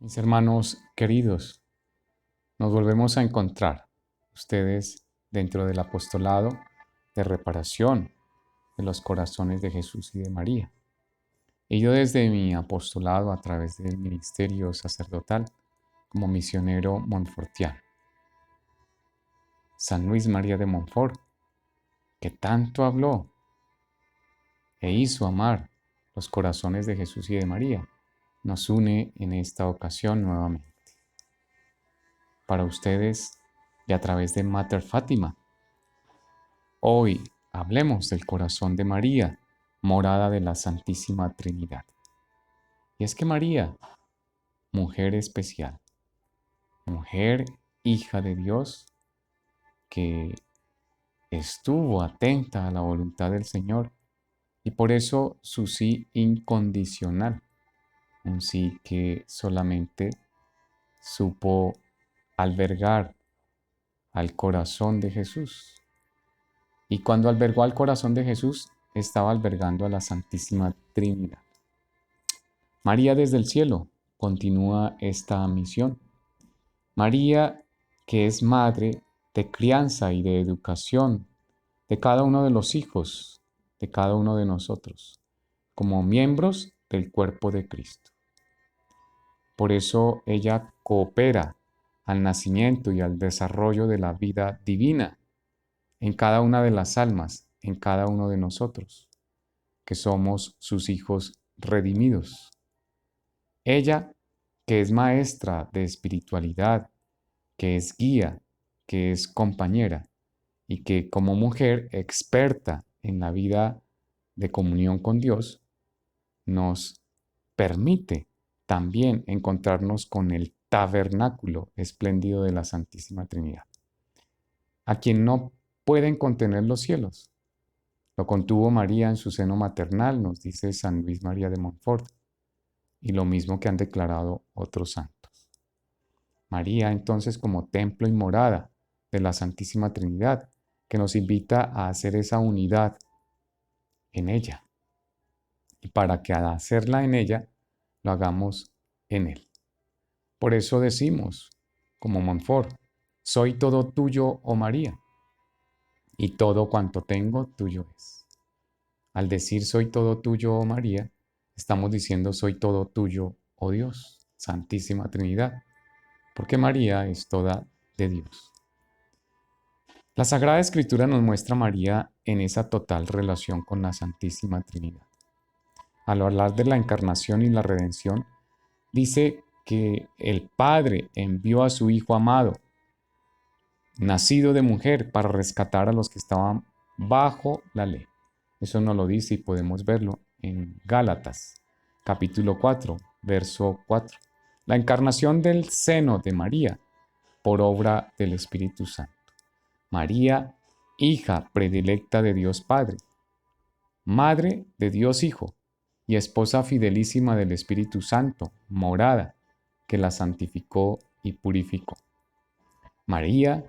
Mis hermanos queridos, nos volvemos a encontrar, ustedes dentro del apostolado de reparación de los corazones de Jesús y de María. Y yo desde mi apostolado a través del ministerio sacerdotal como misionero montfortiano. San Luis María de Montfort, que tanto habló e hizo amar los corazones de Jesús y de María, nos une en esta ocasión nuevamente. Para ustedes y a través de Mater Fátima, hoy hablemos del corazón de María, morada de la Santísima Trinidad. Y es que María, mujer especial, mujer hija de Dios, que estuvo atenta a la voluntad del Señor y por eso su sí incondicional, un sí que solamente supo albergar al corazón de Jesús. Y cuando albergó al corazón de Jesús, estaba albergando a la Santísima Trinidad. María desde el cielo continúa esta misión. María, que es madre de crianza y de educación de cada uno de los hijos, de cada uno de nosotros, como miembros del cuerpo de Cristo. Por eso ella coopera al nacimiento y al desarrollo de la vida divina en cada una de las almas, en cada uno de nosotros, que somos sus hijos redimidos. Ella, que es maestra de espiritualidad, que es guía, que es compañera y que como mujer experta en la vida de comunión con Dios, nos permite también encontrarnos con el tabernáculo espléndido de la Santísima Trinidad, a quien no pueden contener los cielos. Lo contuvo María en su seno maternal, nos dice San Luis María de Montfort, y lo mismo que han declarado otros santos. María, entonces, como templo y morada de la Santísima Trinidad, que nos invita a hacer esa unidad en ella. Y para que al hacerla en ella, lo hagamos en Él. Por eso decimos, como Montfort, soy todo tuyo, oh María, y todo cuanto tengo tuyo es. Al decir soy todo tuyo, oh María, estamos diciendo soy todo tuyo, oh Dios, Santísima Trinidad, porque María es toda de Dios. La Sagrada Escritura nos muestra a María en esa total relación con la Santísima Trinidad. Al hablar de la encarnación y la redención, dice que el Padre envió a su Hijo amado, nacido de mujer, para rescatar a los que estaban bajo la ley. Eso nos lo dice y podemos verlo en Gálatas, capítulo 4, verso 4. La encarnación del seno de María por obra del Espíritu Santo. María, hija predilecta de Dios Padre, madre de Dios Hijo y esposa fidelísima del Espíritu Santo, morada, que la santificó y purificó. María,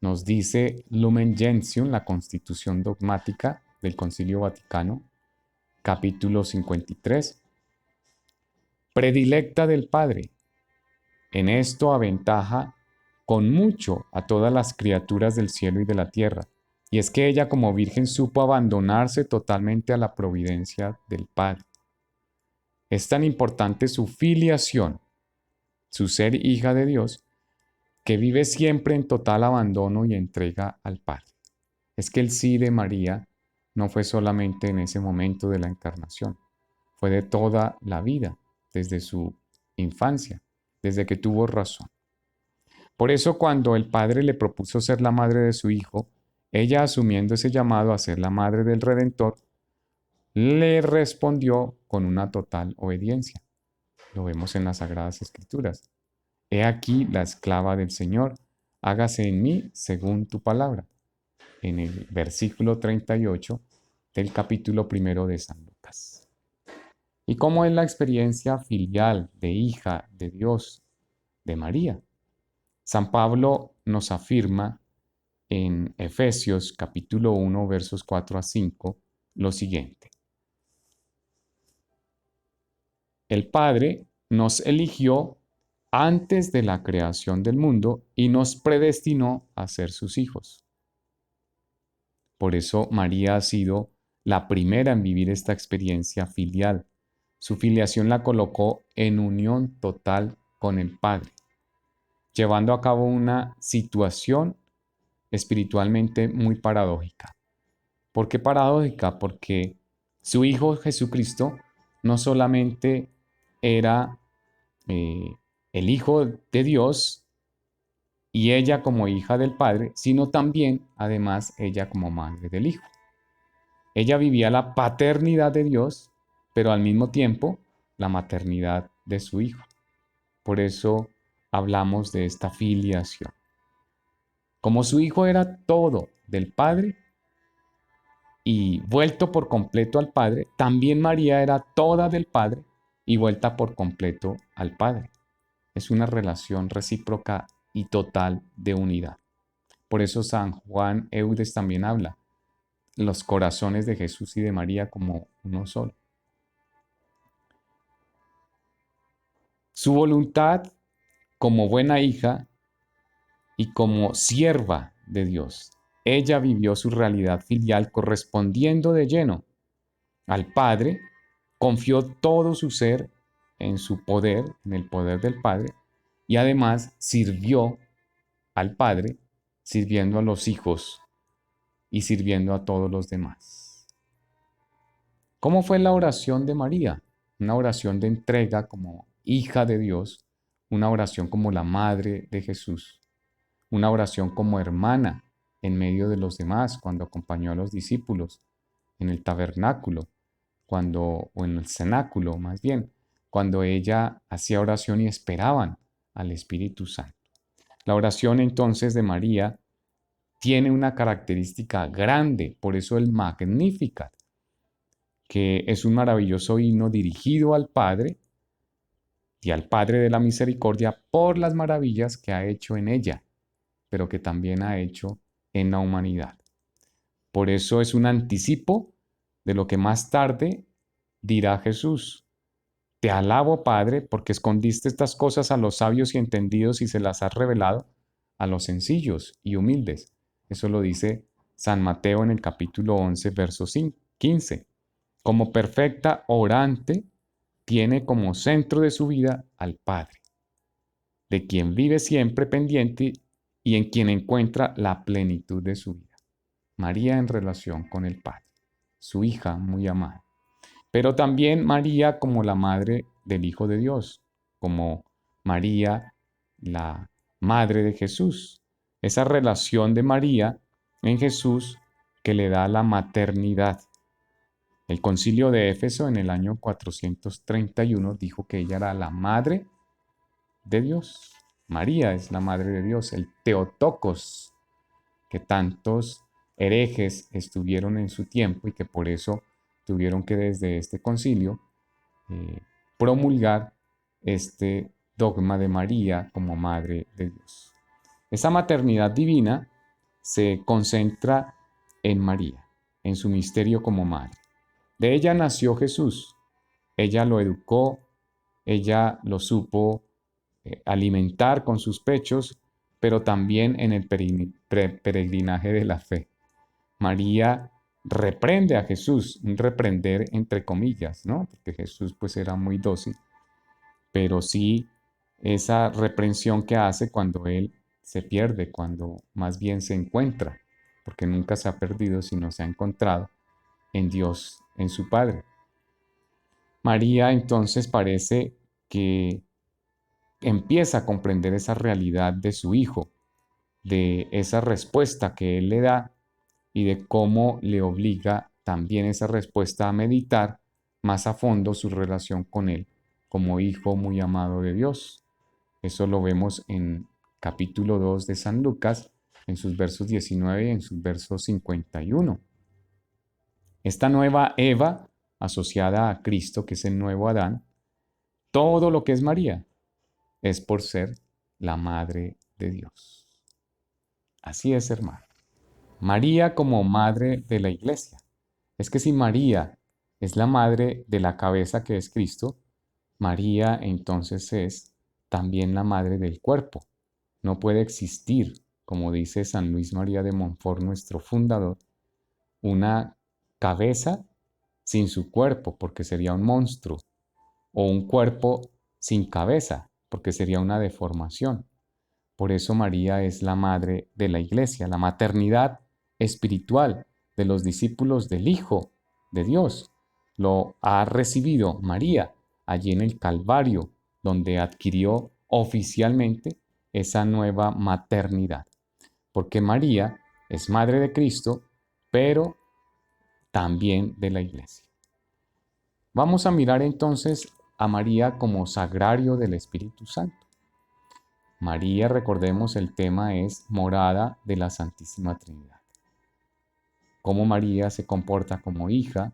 nos dice Lumen Gentium, la Constitución Dogmática del Concilio Vaticano, capítulo 53, predilecta del Padre. En esto aventaja con mucho a todas las criaturas del cielo y de la tierra, y es que ella como virgen supo abandonarse totalmente a la providencia del Padre. Es tan importante su filiación, su ser hija de Dios, que vive siempre en total abandono y entrega al Padre. Es que el sí de María no fue solamente en ese momento de la encarnación, fue de toda la vida, desde su infancia, desde que tuvo razón. Por eso cuando el Padre le propuso ser la madre de su Hijo, ella, asumiendo ese llamado a ser la madre del Redentor, le respondió con una total obediencia. Lo vemos en las Sagradas Escrituras. He aquí la esclava del Señor, hágase en mí según tu palabra. En el versículo 38 del capítulo 1 de San Lucas. ¿Y cómo es la experiencia filial de hija de Dios de María? San Pablo nos afirma en Efesios capítulo 1 versos 4 a 5 lo siguiente. El Padre nos eligió antes de la creación del mundo y nos predestinó a ser sus hijos. Por eso María ha sido la primera en vivir esta experiencia filial. Su filiación la colocó en unión total con el Padre, llevando a cabo una situación espiritualmente muy paradójica. ¿Por qué paradójica? Porque su Hijo Jesucristo no solamente era eh, el Hijo de Dios y ella como hija del Padre, sino también, además, ella como madre del Hijo. Ella vivía la paternidad de Dios, pero al mismo tiempo la maternidad de su Hijo. Por eso hablamos de esta filiación. Como su Hijo era todo del Padre y vuelto por completo al Padre, también María era toda del Padre y vuelta por completo al Padre. Es una relación recíproca y total de unidad. Por eso San Juan Eudes también habla los corazones de Jesús y de María como uno solo. Su voluntad como buena hija y como sierva de Dios. Ella vivió su realidad filial correspondiendo de lleno al Padre, confió todo su ser en su poder, en el poder del Padre, y además sirvió al Padre, sirviendo a los hijos y sirviendo a todos los demás. ¿Cómo fue la oración de María? Una oración de entrega como hija de Dios, una oración como la madre de Jesús, una oración como hermana en medio de los demás cuando acompañó a los discípulos en el tabernáculo, o en el cenáculo más bien, cuando ella hacía oración y esperaban al Espíritu Santo. La oración entonces de María tiene una característica grande, por eso el Magnificat, que es un maravilloso himno dirigido al Padre y al Padre de la Misericordia por las maravillas que ha hecho en ella, pero que también ha hecho en la humanidad. Por eso es un anticipo de lo que más tarde dirá Jesús. Te alabo, Padre, porque escondiste estas cosas a los sabios y entendidos y se las has revelado a los sencillos y humildes. Eso lo dice San Mateo en el capítulo 11, verso 15. Como perfecta orante, tiene como centro de su vida al Padre, de quien vive siempre pendiente y en quien encuentra la plenitud de su vida. María en relación con el Padre, su hija muy amada. Pero también María como la madre del Hijo de Dios, como María, la madre de Jesús. Esa relación de María en Jesús que le da la maternidad. El concilio de Éfeso en el año 431 dijo que ella era la madre de Dios. María es la madre de Dios, el Theotokos, que tantos herejes estuvieron en su tiempo y que por eso tuvieron que desde este concilio promulgar este dogma de María como madre de Dios. Esa maternidad divina se concentra en María, en su misterio como madre. De ella nació Jesús, ella lo educó, ella lo supo alimentar con sus pechos, pero también en el peregrinaje de la fe. María reprende a Jesús, un reprender entre comillas, ¿no? Porque Jesús pues era muy dócil, pero sí esa reprensión que hace cuando él se pierde, cuando más bien se encuentra, porque nunca se ha perdido, sino se ha encontrado en Dios, en su Padre. María entonces parece que empieza a comprender esa realidad de su Hijo, de esa respuesta que Él le da y de cómo le obliga también esa respuesta a meditar más a fondo su relación con Él como Hijo muy amado de Dios. Eso lo vemos en capítulo 2 de San Lucas, en sus versos 19 y en sus versos 51. Esta nueva Eva, asociada a Cristo, que es el nuevo Adán, todo lo que es María, es por ser la Madre de Dios. Así es, hermano. María como Madre de la Iglesia. Es que si María es la madre de la cabeza que es Cristo, María entonces es también la madre del cuerpo. No puede existir, como dice San Luis María de Montfort, nuestro fundador, una cabeza sin su cuerpo, porque sería un monstruo, o un cuerpo sin cabeza, porque sería una deformación. Por eso María es la madre de la Iglesia, la maternidad espiritual de los discípulos del Hijo de Dios. Lo ha recibido María allí en el Calvario, donde adquirió oficialmente esa nueva maternidad. Porque María es madre de Cristo, pero también de la Iglesia. Vamos a mirar entonces a María como sagrario del Espíritu Santo. María, recordemos, el tema es morada de la Santísima Trinidad. Cómo María se comporta como hija,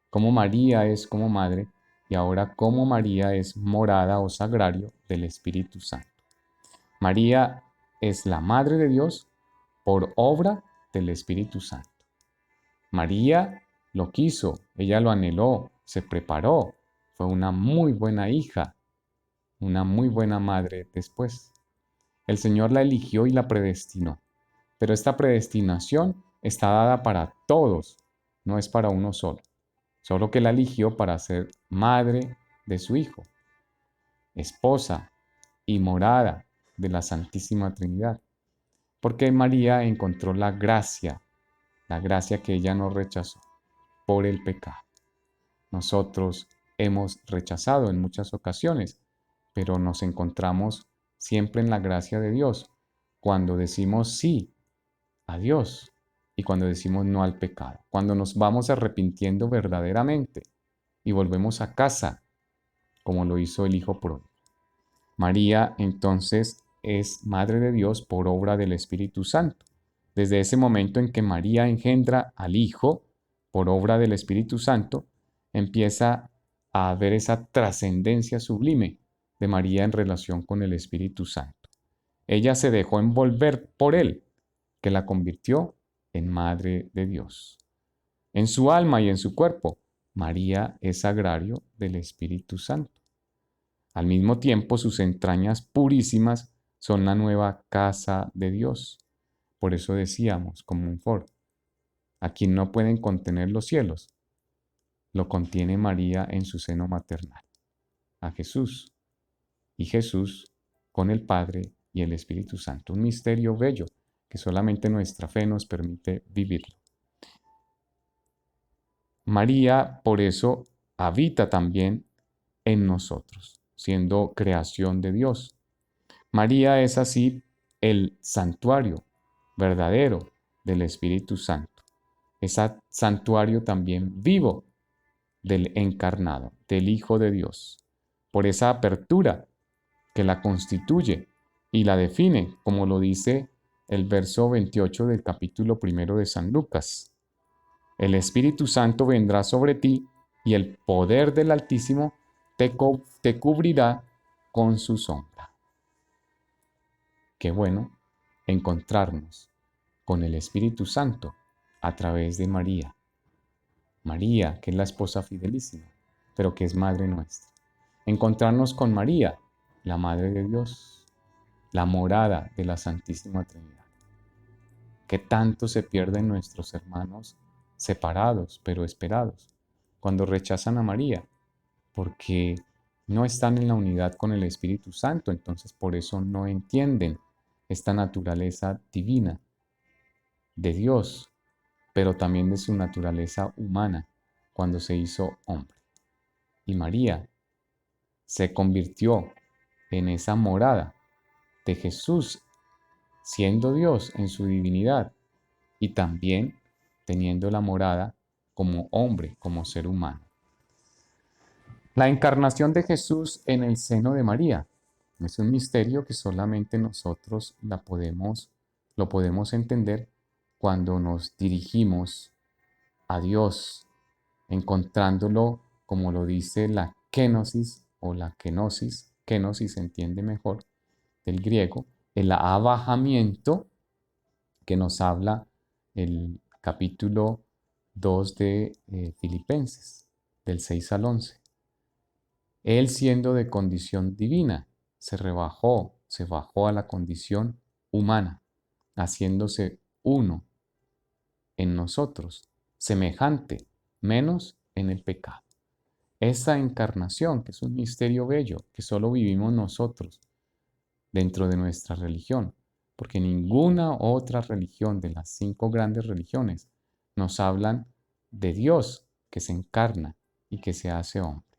cómo María es como madre y ahora cómo María es morada o sagrario del Espíritu Santo. María es la Madre de Dios por obra del Espíritu Santo. María lo quiso, ella lo anheló, se preparó, fue una muy buena hija, una muy buena madre después. El Señor la eligió y la predestinó, pero esta predestinación está dada para todos, no es para uno solo, solo que la eligió para ser madre de su Hijo, esposa y morada de la Santísima Trinidad, porque María encontró la gracia que ella no rechazó por el pecado. Nosotros hemos rechazado en muchas ocasiones, pero nos encontramos siempre en la gracia de Dios cuando decimos sí a Dios y cuando decimos no al pecado, cuando nos vamos arrepintiendo verdaderamente y volvemos a casa, como lo hizo el Hijo pródigo. María entonces es Madre de Dios por obra del Espíritu Santo. Desde ese momento en que María engendra al Hijo por obra del Espíritu Santo, empieza a haber esa trascendencia sublime de María en relación con el Espíritu Santo. Ella se dejó envolver por Él, que la convirtió en Madre de Dios. En su alma y en su cuerpo, María es sagrario del Espíritu Santo. Al mismo tiempo, sus entrañas purísimas son la nueva casa de Dios. Por eso decíamos, como un foro, a quien no pueden contener los cielos, lo contiene María en su seno maternal, a Jesús, y Jesús con el Padre y el Espíritu Santo. Un misterio bello que solamente nuestra fe nos permite vivirlo. María, por eso, habita también en nosotros, siendo creación de Dios. María es así el santuario verdadero del Espíritu Santo. Es santuario también vivo del encarnado, del Hijo de Dios. Por esa apertura que la constituye y la define, como lo dice el verso 28 del capítulo 1 de San Lucas. El Espíritu Santo vendrá sobre ti y el poder del Altísimo te cubrirá con su sombra. Qué bueno encontrarnos con el Espíritu Santo a través de María. María, que es la esposa fidelísima, pero que es Madre nuestra. Encontrarnos con María, la Madre de Dios, la morada de la Santísima Trinidad. Que tanto se pierden nuestros hermanos separados, pero esperados, cuando rechazan a María, porque no están en la unidad con el Espíritu Santo, entonces por eso no entienden esta naturaleza divina de Dios, pero también de su naturaleza humana cuando se hizo hombre. Y María se convirtió en esa morada de Jesús, siendo Dios en su divinidad y también teniendo la morada como hombre, como ser humano. La encarnación de Jesús en el seno de María es un misterio que solamente nosotros lo podemos entender cuando nos dirigimos a Dios, encontrándolo, como lo dice la kenosis o la kenosis se entiende mejor del griego, el abajamiento que nos habla el capítulo 2 de Filipenses, del 6 al 11. Él siendo de condición divina, se bajó a la condición humana, haciéndose uno en nosotros, semejante, menos en el pecado. Esa encarnación, que es un misterio bello, que solo vivimos nosotros dentro de nuestra religión, porque ninguna otra religión de las 5 grandes religiones nos hablan de Dios que se encarna y que se hace hombre.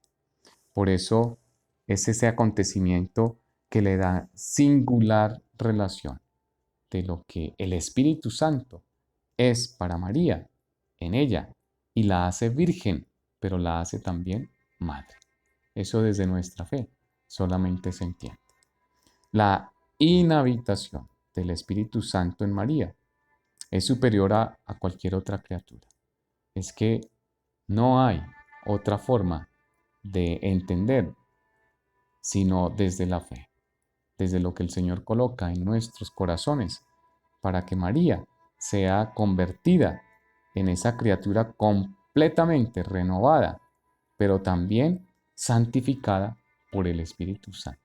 Por eso es ese acontecimiento que le da singular relación de lo que el Espíritu Santo es para María en ella y la hace virgen, pero la hace también madre. Eso desde nuestra fe solamente se entiende. La inhabitación del Espíritu Santo en María es superior a cualquier otra criatura. Es que no hay otra forma de entender sino desde la fe, desde lo que el Señor coloca en nuestros corazones para que María sea convertida en esa criatura completamente renovada, pero también santificada por el Espíritu Santo.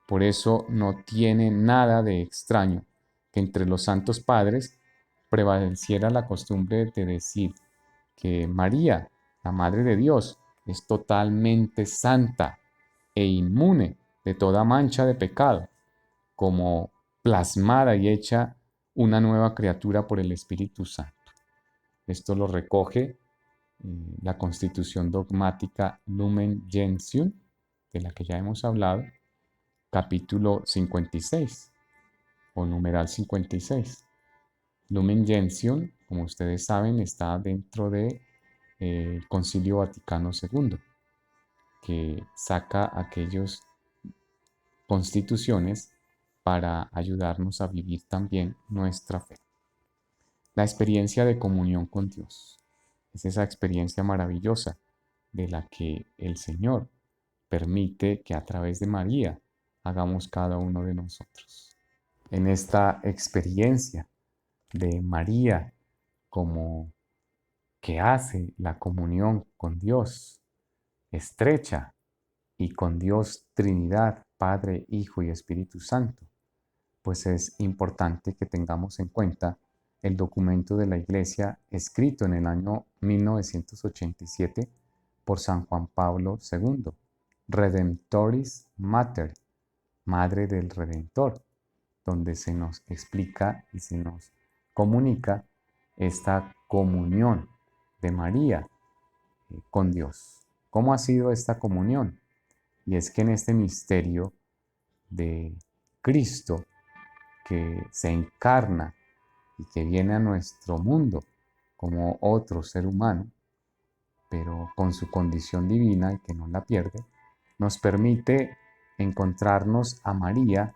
Por eso no tiene nada de extraño que entre los santos padres prevaleciera la costumbre de decir que María, la Madre de Dios, es totalmente santa e inmune de toda mancha de pecado, como plasmada y hecha una nueva criatura por el Espíritu Santo. Esto lo recoge la Constitución Dogmática Lumen Gentium, de la que ya hemos hablado, capítulo 56 o numeral 56. Lumen Gentium, como ustedes saben, está dentro del Concilio Vaticano II, que saca aquellas constituciones para ayudarnos a vivir también nuestra fe. La experiencia de comunión con Dios es esa experiencia maravillosa de la que el Señor permite que a través de María hagamos cada uno de nosotros. En esta experiencia de María como que hace la comunión con Dios estrecha y con Dios Trinidad, Padre, Hijo y Espíritu Santo, pues es importante que tengamos en cuenta el documento de la Iglesia escrito en el año 1987 por San Juan Pablo II, Redemptoris Mater, Madre del Redentor, donde se nos explica y se nos comunica esta comunión de María con Dios. ¿Cómo ha sido esta comunión? Y es que en este misterio de Cristo que se encarna y que viene a nuestro mundo como otro ser humano, pero con su condición divina y que no la pierde, nos permite encontrarnos a María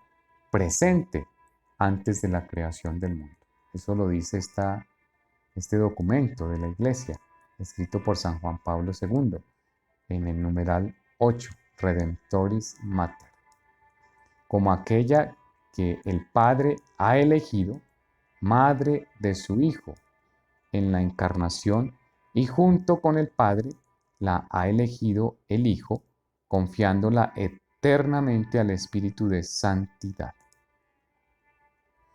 presente antes de la creación del mundo. Eso lo dice este documento de la Iglesia, escrito por San Juan Pablo II, en el numeral 8, Redemptoris Mater, como aquella que el Padre ha elegido, madre de su Hijo, en la encarnación, y junto con el Padre la ha elegido el Hijo, confiándola eternamente al Espíritu de santidad.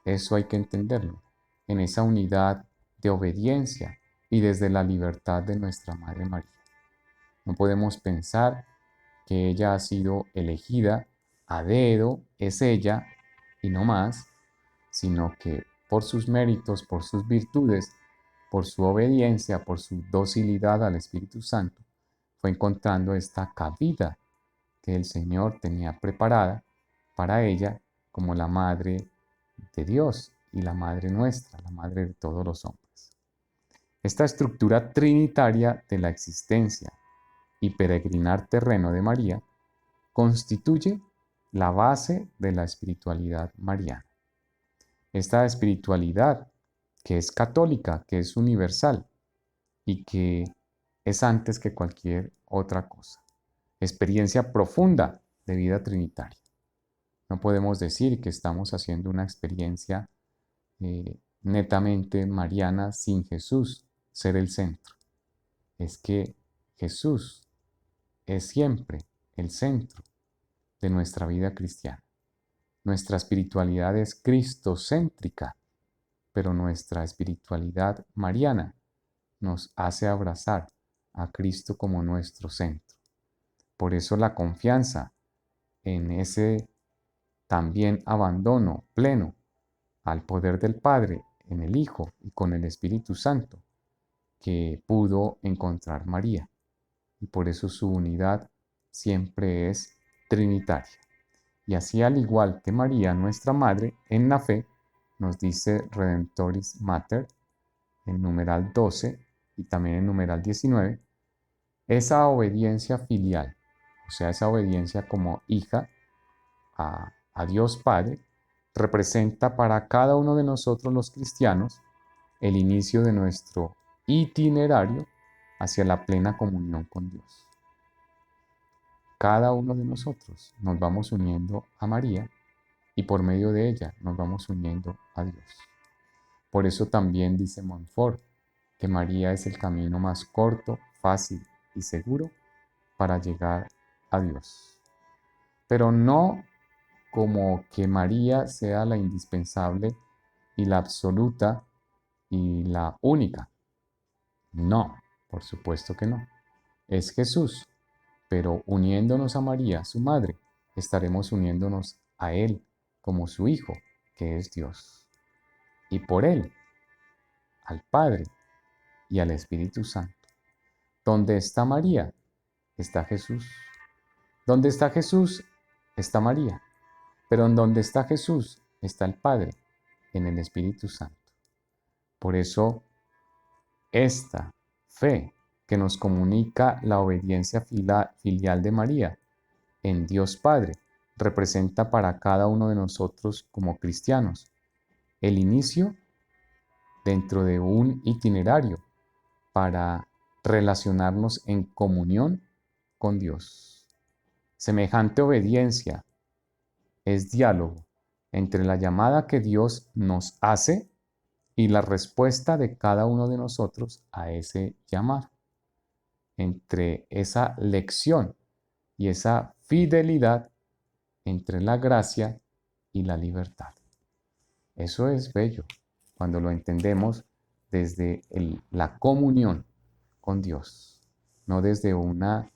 Eso hay que entenderlo, en esa unidad de obediencia y desde la libertad de nuestra Madre María. No podemos pensar que ella ha sido elegida a dedo, es ella y no más, sino que por sus méritos, por sus virtudes, por su obediencia, por su docilidad al Espíritu Santo, fue encontrando esta cabida que el Señor tenía preparada para ella como la Madre de Dios y la Madre nuestra, la Madre de todos los hombres. Esta estructura trinitaria de la existencia y peregrinar terreno de María constituye la base de la espiritualidad mariana. Esta espiritualidad que es católica, que es universal y que es antes que cualquier otra cosa. Experiencia profunda de vida trinitaria. No podemos decir que estamos haciendo una experiencia netamente mariana sin Jesús ser el centro. Es que Jesús es siempre el centro de nuestra vida cristiana. Nuestra espiritualidad es cristocéntrica, pero nuestra espiritualidad mariana nos hace abrazar a Cristo como nuestro centro. Por eso la confianza en ese también abandono pleno al poder del Padre en el Hijo y con el Espíritu Santo que pudo encontrar María. Y por eso su unidad siempre es trinitaria. Y así, al igual que María, nuestra Madre, en la fe, nos dice Redemptoris Mater, en numeral 12 y también en numeral 19, esa obediencia filial, o sea, esa obediencia como hija a Dios Padre, representa para cada uno de nosotros los cristianos el inicio de nuestro itinerario hacia la plena comunión con Dios. Cada uno de nosotros nos vamos uniendo a María y por medio de ella nos vamos uniendo a Dios. Por eso también dice Montfort que María es el camino más corto, fácil y seguro para llegar a Dios. Pero no como que María sea la indispensable y la absoluta y la única. No, por supuesto que no. Es Jesús, pero uniéndonos a María, su madre, estaremos uniéndonos a Él como su Hijo, que es Dios. Y por Él, al Padre y al Espíritu Santo. Donde está María, está Jesús. Donde está Jesús, está María. Pero en donde está Jesús, está el Padre, en el Espíritu Santo. Por eso, esta fe que nos comunica la obediencia filial de María en Dios Padre representa para cada uno de nosotros como cristianos el inicio dentro de un itinerario para relacionarnos en comunión con Dios. Semejante obediencia es diálogo entre la llamada que Dios nos hace y la respuesta de cada uno de nosotros a ese llamado. Entre esa lección y esa fidelidad entre la gracia y la libertad. Eso es bello cuando lo entendemos desde la comunión con Dios, no desde una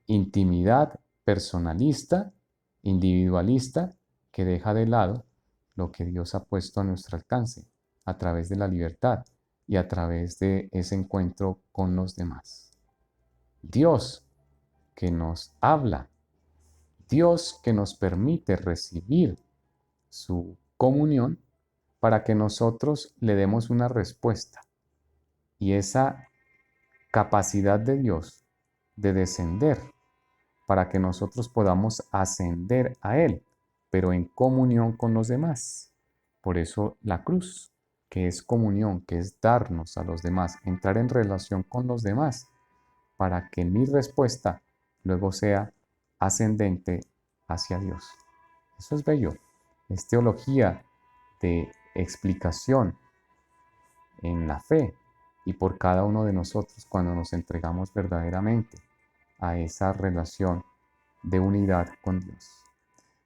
intimidad personalista, individualista, que deja de lado lo que Dios ha puesto a nuestro alcance a través de la libertad y a través de ese encuentro con los demás. Dios que nos habla, Dios que nos permite recibir su comunión para que nosotros le demos una respuesta. Y esa capacidad de Dios de descender para que nosotros podamos ascender a Él, pero en comunión con los demás. Por eso la cruz, que es comunión, que es darnos a los demás, entrar en relación con los demás, para que mi respuesta luego sea ascendente hacia Dios. Eso es bello. Es teología de explicación en la fe y por cada uno de nosotros cuando nos entregamos verdaderamente a esa relación de unidad con Dios.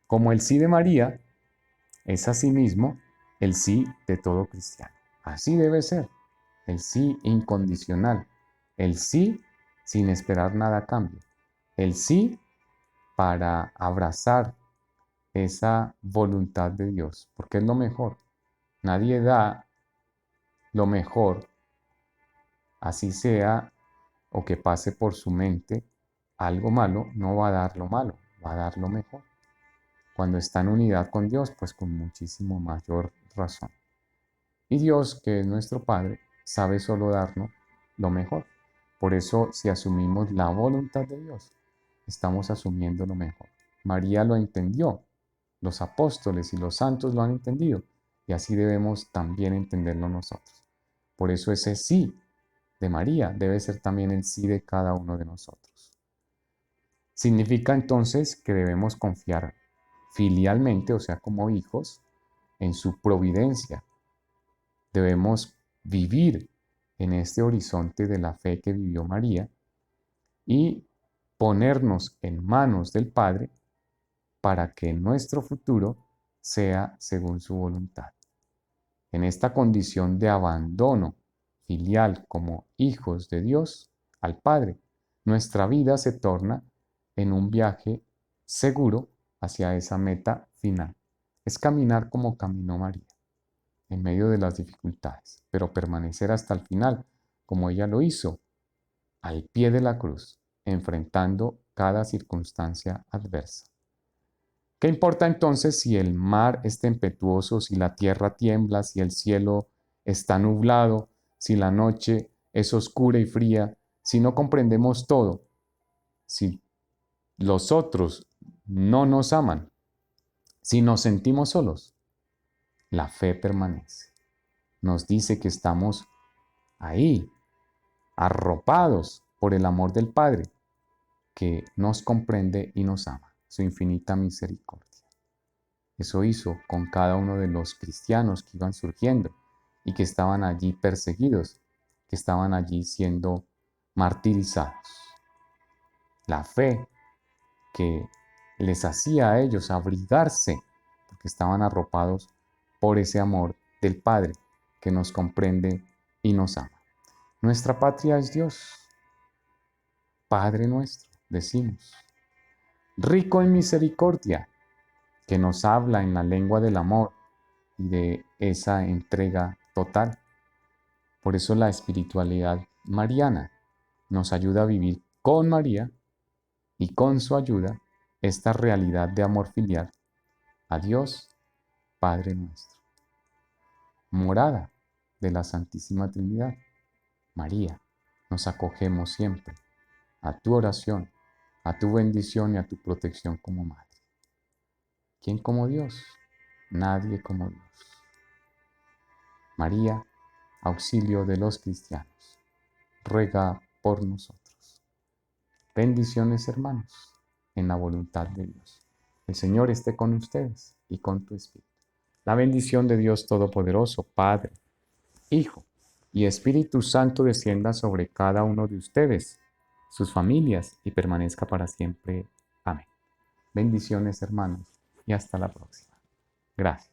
Como el sí de María es asimismo el sí de todo cristiano. Así debe ser. El sí incondicional. El sí sin esperar nada a cambio. El sí para abrazar esa voluntad de Dios, porque es lo mejor. Nadie da lo mejor, así sea o que pase por su mente algo malo, no va a dar lo malo, va a dar lo mejor. Cuando está en unidad con Dios, pues con muchísimo mayor razón. Y Dios, que es nuestro Padre, sabe solo darnos lo mejor. Por eso, si asumimos la voluntad de Dios, estamos asumiendo lo mejor. María lo entendió, los apóstoles y los santos lo han entendido, y así debemos también entenderlo nosotros. Por eso ese sí de María debe ser también el sí de cada uno de nosotros. Significa entonces que debemos confiar filialmente, o sea, como hijos, en su providencia. Debemos vivir en este horizonte de la fe que vivió María y ponernos en manos del Padre para que nuestro futuro sea según su voluntad. En esta condición de abandono filial como hijos de Dios al Padre, nuestra vida se torna en un viaje seguro hacia esa meta final. Es caminar como caminó María, en medio de las dificultades, pero permanecer hasta el final, como ella lo hizo, al pie de la cruz, enfrentando cada circunstancia adversa. ¿Qué importa entonces si el mar es tempestuoso, si la tierra tiembla, si el cielo está nublado, si la noche es oscura y fría, si no comprendemos todo, si los otros no nos aman, si nos sentimos solos? La fe permanece. Nos dice que estamos ahí, arropados por el amor del Padre, que nos comprende y nos ama, su infinita misericordia. Eso hizo con cada uno de los cristianos que iban surgiendo y que estaban allí perseguidos, que estaban allí siendo martirizados. La fe que les hacía a ellos abrigarse, porque estaban arropados por ese amor del Padre que nos comprende y nos ama. Nuestra patria es Dios, Padre nuestro, decimos, rico en misericordia, que nos habla en la lengua del amor y de esa entrega total. Por eso la espiritualidad mariana nos ayuda a vivir con María y con su ayuda esta realidad de amor filial a Dios, Padre nuestro. Morada de la Santísima Trinidad, María, nos acogemos siempre a tu oración, a tu bendición y a tu protección como Madre. ¿Quién como Dios? Nadie como Dios. María, auxilio de los cristianos, ruega por nosotros. Bendiciones, hermanos, en la voluntad de Dios. El Señor esté con ustedes y con tu espíritu. La bendición de Dios Todopoderoso, Padre, Hijo y Espíritu Santo descienda sobre cada uno de ustedes, sus familias y permanezca para siempre. Amén. Bendiciones, hermanos, y hasta la próxima. Gracias.